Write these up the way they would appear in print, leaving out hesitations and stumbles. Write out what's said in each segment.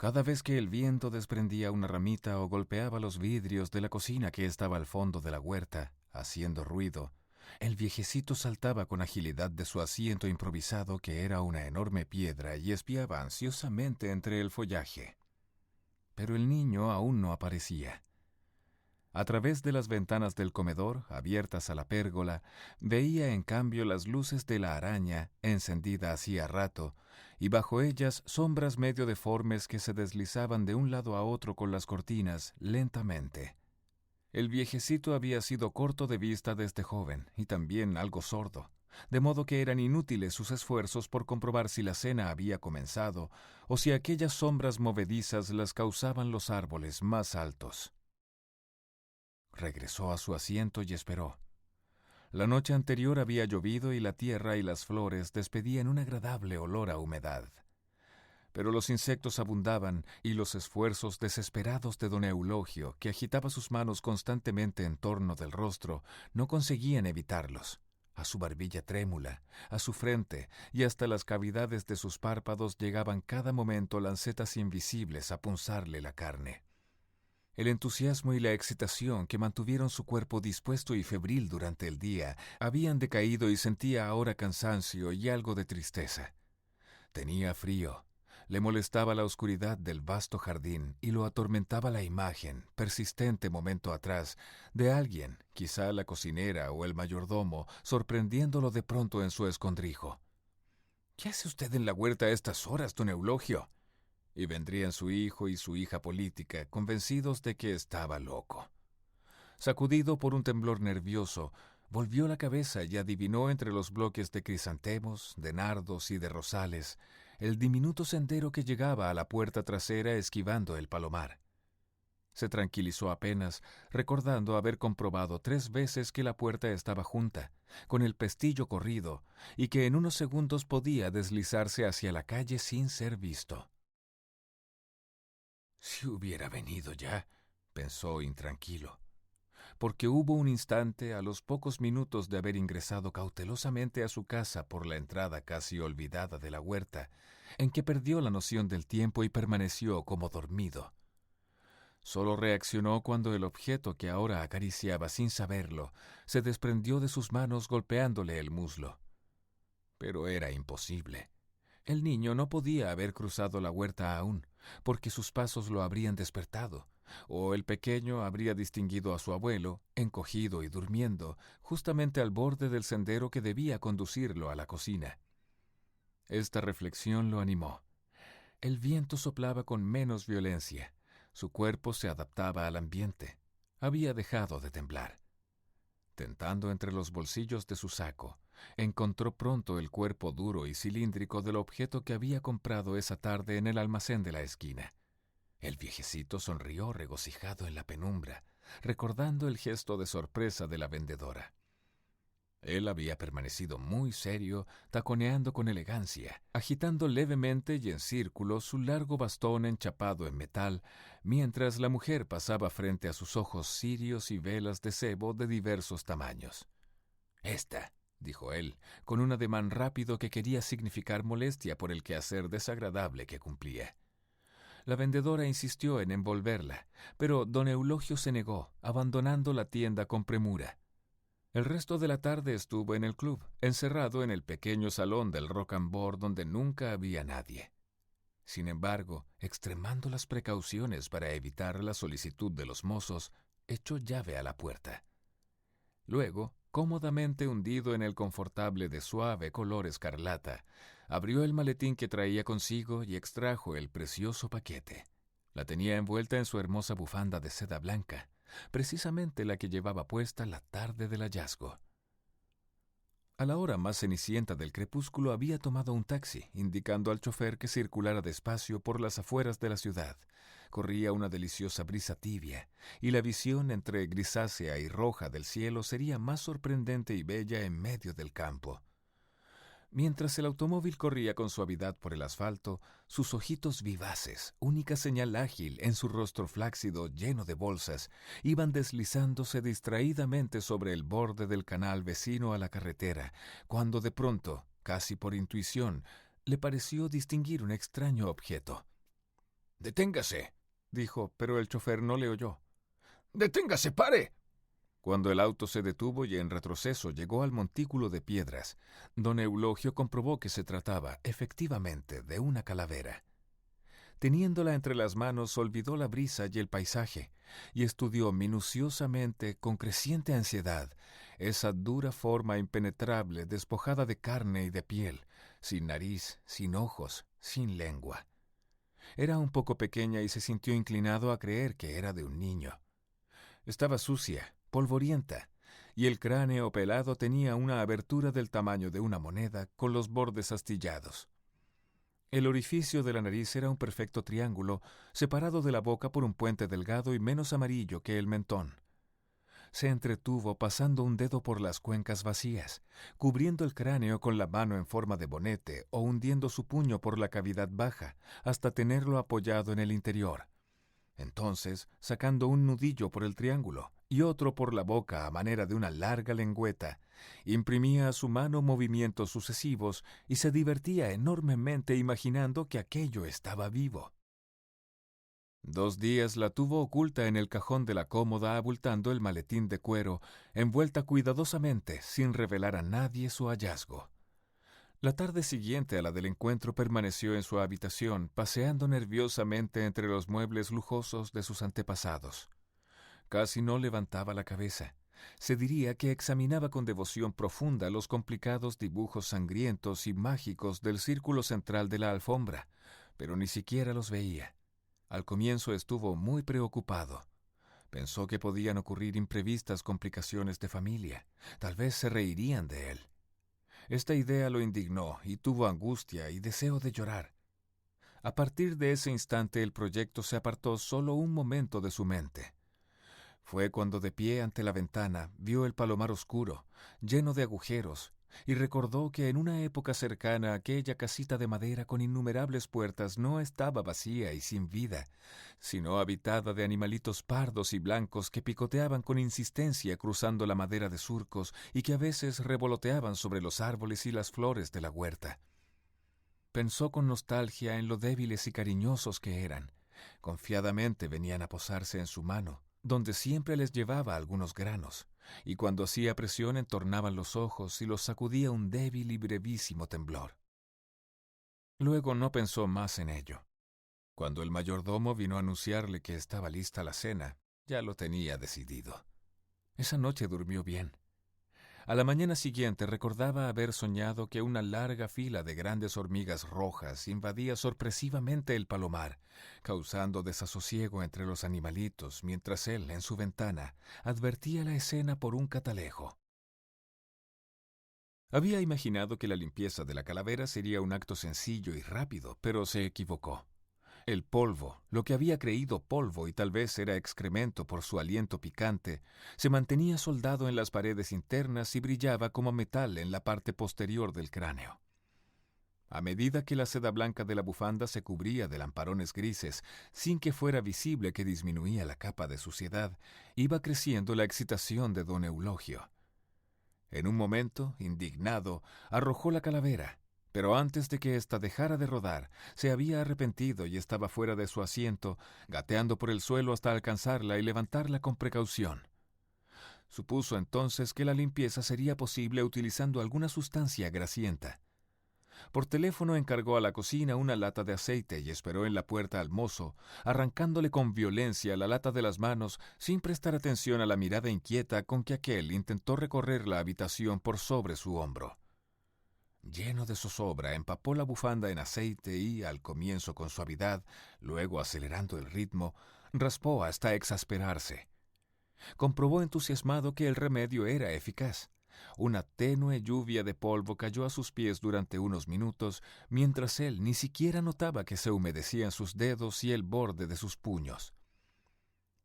Cada vez que el viento desprendía una ramita o golpeaba los vidrios de la cocina que estaba al fondo de la huerta, haciendo ruido, el viejecito saltaba con agilidad de su asiento improvisado, que era una enorme piedra, y espiaba ansiosamente entre el follaje. Pero el niño aún no aparecía. A través de las ventanas del comedor, abiertas a la pérgola, veía en cambio las luces de la araña, encendida hacía rato, y bajo ellas sombras medio deformes que se deslizaban de un lado a otro con las cortinas, lentamente. El viejecito había sido corto de vista desde joven, y también algo sordo, de modo que eran inútiles sus esfuerzos por comprobar si la cena había comenzado, o si aquellas sombras movedizas las causaban los árboles más altos. Regresó a su asiento y esperó. La noche anterior había llovido y la tierra y las flores despedían un agradable olor a humedad. Pero los insectos abundaban y los esfuerzos desesperados de don Eulogio, que agitaba sus manos constantemente en torno del rostro, no conseguían evitarlos. A su barbilla trémula, a su frente y hasta las cavidades de sus párpados llegaban cada momento lancetas invisibles a punzarle la carne. El entusiasmo y la excitación que mantuvieron su cuerpo dispuesto y febril durante el día habían decaído y sentía ahora cansancio y algo de tristeza. Tenía frío, le molestaba la oscuridad del vasto jardín y lo atormentaba la imagen, persistente momento atrás, de alguien, quizá la cocinera o el mayordomo, sorprendiéndolo de pronto en su escondrijo. «¿Qué hace usted en la huerta a estas horas, don Eulogio?», y vendrían su hijo y su hija política, convencidos de que estaba loco. Sacudido por un temblor nervioso, volvió la cabeza y adivinó entre los bloques de crisantemos, de nardos y de rosales el diminuto sendero que llegaba a la puerta trasera esquivando el palomar. Se tranquilizó apenas, recordando haber comprobado 3 veces que la puerta estaba junta, con el pestillo corrido, y que en unos segundos podía deslizarse hacia la calle sin ser visto. «Si hubiera venido ya», pensó intranquilo, porque hubo un instante, a los pocos minutos de haber ingresado cautelosamente a su casa por la entrada casi olvidada de la huerta, en que perdió la noción del tiempo y permaneció como dormido. Solo reaccionó cuando el objeto que ahora acariciaba sin saberlo se desprendió de sus manos golpeándole el muslo. Pero era imposible. El niño no podía haber cruzado la huerta aún, porque sus pasos lo habrían despertado, o el pequeño habría distinguido a su abuelo, encogido y durmiendo, justamente al borde del sendero que debía conducirlo a la cocina. Esta reflexión lo animó. El viento soplaba con menos violencia. Su cuerpo se adaptaba al ambiente. Había dejado de temblar. Tentando entre los bolsillos de su saco, encontró pronto el cuerpo duro y cilíndrico del objeto que había comprado esa tarde en el almacén de la esquina. El viejecito sonrió regocijado en la penumbra, recordando el gesto de sorpresa de la vendedora. Él había permanecido muy serio, taconeando con elegancia, agitando levemente y en círculo su largo bastón enchapado en metal, mientras la mujer pasaba frente a sus ojos cirios y velas de sebo de diversos tamaños. «Esta», dijo él, con un ademán rápido que quería significar molestia por el quehacer desagradable que cumplía. La vendedora insistió en envolverla, pero don Eulogio se negó, abandonando la tienda con premura. El resto de la tarde estuvo en el club, encerrado en el pequeño salón del Rocambole donde nunca había nadie. Sin embargo, extremando las precauciones para evitar la solicitud de los mozos, echó llave a la puerta. Luego, cómodamente hundido en el confortable de suave color escarlata, abrió el maletín que traía consigo y extrajo el precioso paquete. La tenía envuelta en su hermosa bufanda de seda blanca, precisamente la que llevaba puesta la tarde del hallazgo. A la hora más cenicienta del crepúsculo había tomado un taxi, indicando al chofer que circulara despacio por las afueras de la ciudad. Corría una deliciosa brisa tibia, y la visión entre grisácea y roja del cielo sería más sorprendente y bella en medio del campo. Mientras el automóvil corría con suavidad por el asfalto, sus ojitos vivaces, única señal ágil en su rostro flácido lleno de bolsas, iban deslizándose distraídamente sobre el borde del canal vecino a la carretera, cuando de pronto, casi por intuición, le pareció distinguir un extraño objeto. «Deténgase», dijo, pero el chofer no le oyó. «Deténgase, pare». Cuando el auto se detuvo y en retroceso llegó al montículo de piedras, don Eulogio comprobó que se trataba, efectivamente, de una calavera. Teniéndola entre las manos, olvidó la brisa y el paisaje, y estudió minuciosamente, con creciente ansiedad, esa dura forma impenetrable, despojada de carne y de piel, sin nariz, sin ojos, sin lengua. Era un poco pequeña y se sintió inclinado a creer que era de un niño. Estaba sucia, polvorienta, y el cráneo pelado tenía una abertura del tamaño de una moneda con los bordes astillados. El orificio de la nariz era un perfecto triángulo, separado de la boca por un puente delgado y menos amarillo que el mentón. Se entretuvo pasando un dedo por las cuencas vacías, cubriendo el cráneo con la mano en forma de bonete o hundiendo su puño por la cavidad baja hasta tenerlo apoyado en el interior. Entonces, sacando un nudillo por el triángulo y otro por la boca a manera de una larga lengüeta, imprimía a su mano movimientos sucesivos y se divertía enormemente imaginando que aquello estaba vivo. 2 días la tuvo oculta en el cajón de la cómoda abultando el maletín de cuero, envuelta cuidadosamente sin revelar a nadie su hallazgo. La tarde siguiente a la del encuentro permaneció en su habitación, paseando nerviosamente entre los muebles lujosos de sus antepasados. Casi no levantaba la cabeza. Se diría que examinaba con devoción profunda los complicados dibujos sangrientos y mágicos del círculo central de la alfombra, pero ni siquiera los veía. Al comienzo estuvo muy preocupado. Pensó que podían ocurrir imprevistas complicaciones de familia. Tal vez se reirían de él. Esta idea lo indignó y tuvo angustia y deseo de llorar. A partir de ese instante el proyecto se apartó solo un momento de su mente. Fue cuando de pie ante la ventana vio el palomar oscuro, lleno de agujeros, y recordó que en una época cercana aquella casita de madera con innumerables puertas no estaba vacía y sin vida, sino habitada de animalitos pardos y blancos que picoteaban con insistencia cruzando la madera de surcos y que a veces revoloteaban sobre los árboles y las flores de la huerta. Pensó con nostalgia en lo débiles y cariñosos que eran. Confiadamente venían a posarse en su mano, donde siempre les llevaba algunos granos, y cuando hacía presión entornaban los ojos y los sacudía un débil y brevísimo temblor. Luego no pensó más en ello. Cuando el mayordomo vino a anunciarle que estaba lista la cena, ya lo tenía decidido. Esa noche durmió bien. A la mañana siguiente recordaba haber soñado que una larga fila de grandes hormigas rojas invadía sorpresivamente el palomar, causando desasosiego entre los animalitos, mientras él, en su ventana, advertía la escena por un catalejo. Había imaginado que la limpieza de la calavera sería un acto sencillo y rápido, pero se equivocó. El polvo, lo que había creído polvo y tal vez era excremento por su aliento picante, se mantenía soldado en las paredes internas y brillaba como metal en la parte posterior del cráneo. A medida que la seda blanca de la bufanda se cubría de lamparones grises, sin que fuera visible que disminuía la capa de suciedad, iba creciendo la excitación de don Eulogio. En un momento, indignado, arrojó la calavera, pero antes de que ésta dejara de rodar, se había arrepentido y estaba fuera de su asiento, gateando por el suelo hasta alcanzarla y levantarla con precaución. Supuso entonces que la limpieza sería posible utilizando alguna sustancia grasienta. Por teléfono encargó a la cocina una lata de aceite y esperó en la puerta al mozo, arrancándole con violencia la lata de las manos sin prestar atención a la mirada inquieta con que aquél intentó recorrer la habitación por sobre su hombro. Lleno de zozobra, empapó la bufanda en aceite y, al comienzo con suavidad, luego acelerando el ritmo, raspó hasta exasperarse. Comprobó entusiasmado que el remedio era eficaz. Una tenue lluvia de polvo cayó a sus pies durante unos minutos, mientras él ni siquiera notaba que se humedecían sus dedos y el borde de sus puños.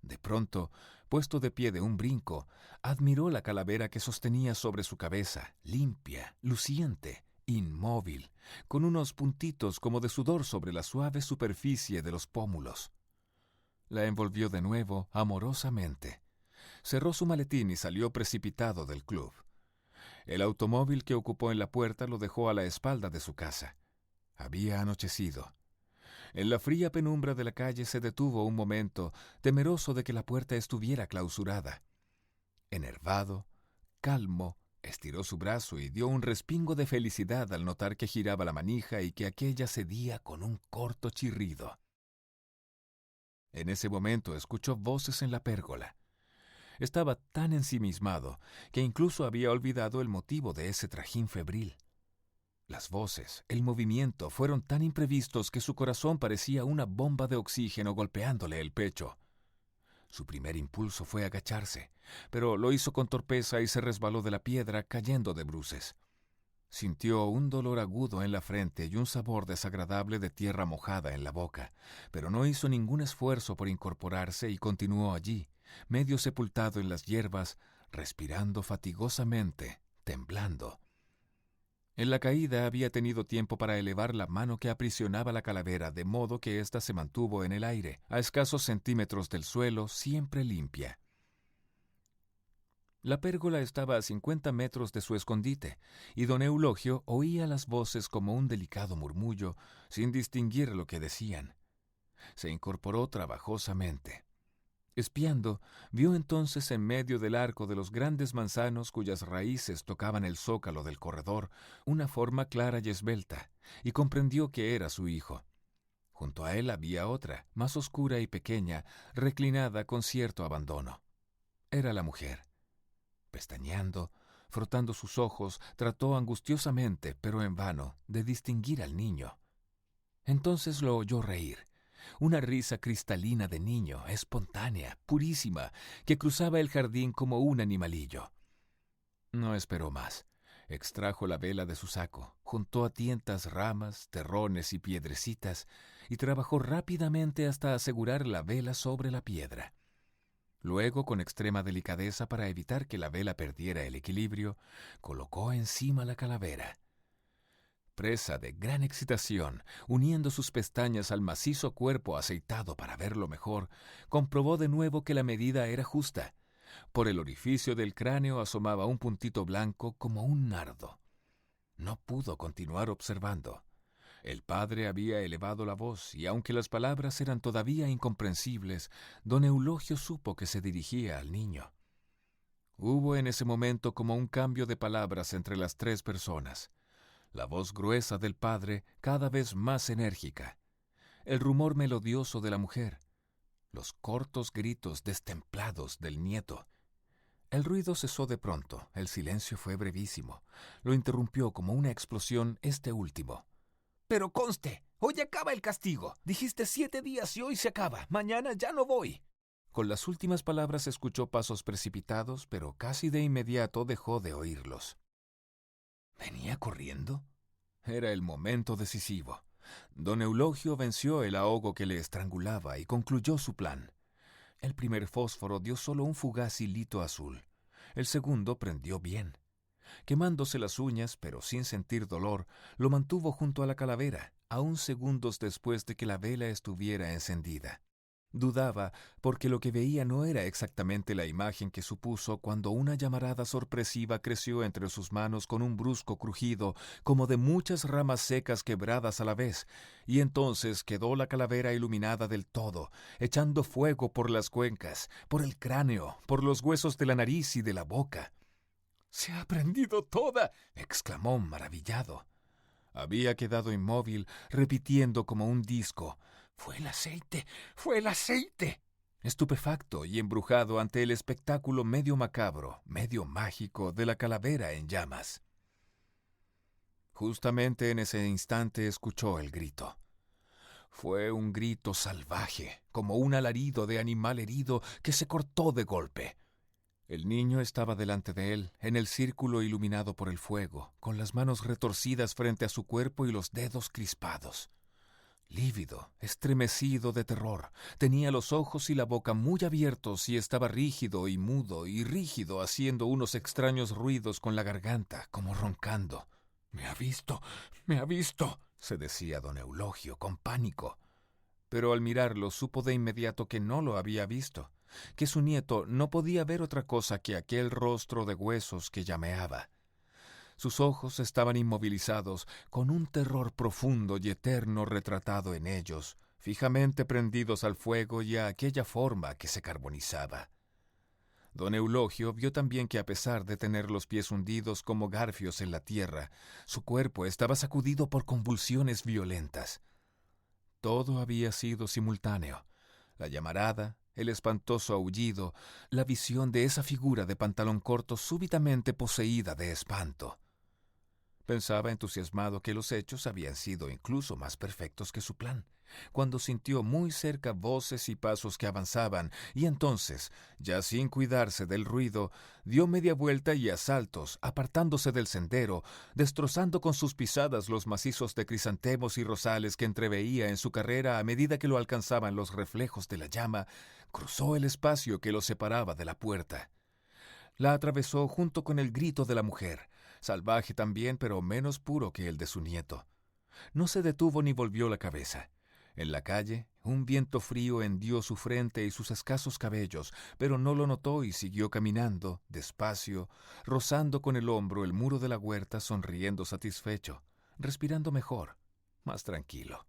De pronto, puesto de pie de un brinco, admiró la calavera que sostenía sobre su cabeza, limpia, luciente, inmóvil, con unos puntitos como de sudor sobre la suave superficie de los pómulos. La envolvió de nuevo, amorosamente. Cerró su maletín y salió precipitado del club. El automóvil que ocupó en la puerta lo dejó a la espalda de su casa. Había anochecido. En la fría penumbra de la calle se detuvo un momento, temeroso de que la puerta estuviera clausurada. Enervado, calmo, estiró su brazo y dio un respingo de felicidad al notar que giraba la manija y que aquella cedía con un corto chirrido. En ese momento escuchó voces en la pérgola. Estaba tan ensimismado que incluso había olvidado el motivo de ese trajín febril. Las voces, el movimiento fueron tan imprevistos que su corazón parecía una bomba de oxígeno golpeándole el pecho. Su primer impulso fue agacharse, pero lo hizo con torpeza y se resbaló de la piedra, cayendo de bruces. Sintió un dolor agudo en la frente y un sabor desagradable de tierra mojada en la boca, pero no hizo ningún esfuerzo por incorporarse y continuó allí, medio sepultado en las hierbas, respirando fatigosamente, temblando. En la caída había tenido tiempo para elevar la mano que aprisionaba la calavera, de modo que ésta se mantuvo en el aire, a escasos centímetros del suelo, siempre limpia. La pérgola estaba a 50 metros de su escondite, y don Eulogio oía las voces como un delicado murmullo, sin distinguir lo que decían. Se incorporó trabajosamente. Espiando, vio entonces en medio del arco de los grandes manzanos cuyas raíces tocaban el zócalo del corredor una forma clara y esbelta, y comprendió que era su hijo. Junto a él había otra, más oscura y pequeña, reclinada con cierto abandono. Era la mujer. Pestañeando, frotando sus ojos, trató angustiosamente, pero en vano, de distinguir al niño. Entonces lo oyó reír. Una risa cristalina de niño, espontánea, purísima, que cruzaba el jardín como un animalillo. No esperó más. Extrajo la vela de su saco, juntó a tientas ramas, terrones y piedrecitas, y trabajó rápidamente hasta asegurar la vela sobre la piedra. Luego, con extrema delicadeza para evitar que la vela perdiera el equilibrio, colocó encima la calavera. Presa de gran excitación, uniendo sus pestañas al macizo cuerpo aceitado para verlo mejor, comprobó de nuevo que la medida era justa. Por el orificio del cráneo asomaba un puntito blanco como un nardo. No pudo continuar observando. El padre había elevado la voz, y aunque las palabras eran todavía incomprensibles, don Eulogio supo que se dirigía al niño. Hubo en ese momento como un cambio de palabras entre las tres personas. La voz gruesa del padre cada vez más enérgica, el rumor melodioso de la mujer, los cortos gritos destemplados del nieto. El ruido cesó de pronto, el silencio fue brevísimo. Lo interrumpió como una explosión este último. «Pero conste, hoy acaba el castigo. Dijiste 7 días y hoy se acaba. Mañana ya no voy». Con las últimas palabras escuchó pasos precipitados, pero casi de inmediato dejó de oírlos. ¿Venía corriendo? Era el momento decisivo. Don Eulogio venció el ahogo que le estrangulaba y concluyó su plan. El primer fósforo dio solo un fugaz hilito azul. El segundo prendió bien. Quemándose las uñas, pero sin sentir dolor, lo mantuvo junto a la calavera, aún segundos después de que la vela estuviera encendida. Dudaba, porque lo que veía no era exactamente la imagen que supuso cuando una llamarada sorpresiva creció entre sus manos con un brusco crujido, como de muchas ramas secas quebradas a la vez, y entonces quedó la calavera iluminada del todo, echando fuego por las cuencas, por el cráneo, por los huesos de la nariz y de la boca. «¡Se ha prendido toda!», exclamó maravillado. Había quedado inmóvil, repitiendo como un disco: «¡Fue el aceite! ¡Fue el aceite!». Estupefacto y embrujado ante el espectáculo medio macabro, medio mágico de la calavera en llamas. Justamente en ese instante escuchó el grito. Fue un grito salvaje, como un alarido de animal herido que se cortó de golpe. El niño estaba delante de él, en el círculo iluminado por el fuego, con las manos retorcidas frente a su cuerpo y los dedos crispados. Lívido, estremecido de terror, tenía los ojos y la boca muy abiertos y estaba rígido y mudo y rígido, haciendo unos extraños ruidos con la garganta, como roncando. «¡Me ha visto! ¡Me ha visto!», se decía don Eulogio con pánico. Pero al mirarlo supo de inmediato que no lo había visto, que su nieto no podía ver otra cosa que aquel rostro de huesos que llameaba. Sus ojos estaban inmovilizados, con un terror profundo y eterno retratado en ellos, fijamente prendidos al fuego y a aquella forma que se carbonizaba. Don Eulogio vio también que a pesar de tener los pies hundidos como garfios en la tierra, su cuerpo estaba sacudido por convulsiones violentas. Todo había sido simultáneo: la llamarada, el espantoso aullido, la visión de esa figura de pantalón corto súbitamente poseída de espanto. Pensaba entusiasmado que los hechos habían sido incluso más perfectos que su plan, cuando sintió muy cerca voces y pasos que avanzaban, y entonces, ya sin cuidarse del ruido, dio media vuelta y a saltos, apartándose del sendero, destrozando con sus pisadas los macizos de crisantemos y rosales que entreveía en su carrera a medida que lo alcanzaban los reflejos de la llama, cruzó el espacio que lo separaba de la puerta. La atravesó junto con el grito de la mujer, salvaje también, pero menos puro que el de su nieto. No se detuvo ni volvió la cabeza. En la calle, un viento frío hendió su frente y sus escasos cabellos, pero no lo notó y siguió caminando, despacio, rozando con el hombro el muro de la huerta, sonriendo satisfecho, respirando mejor, más tranquilo.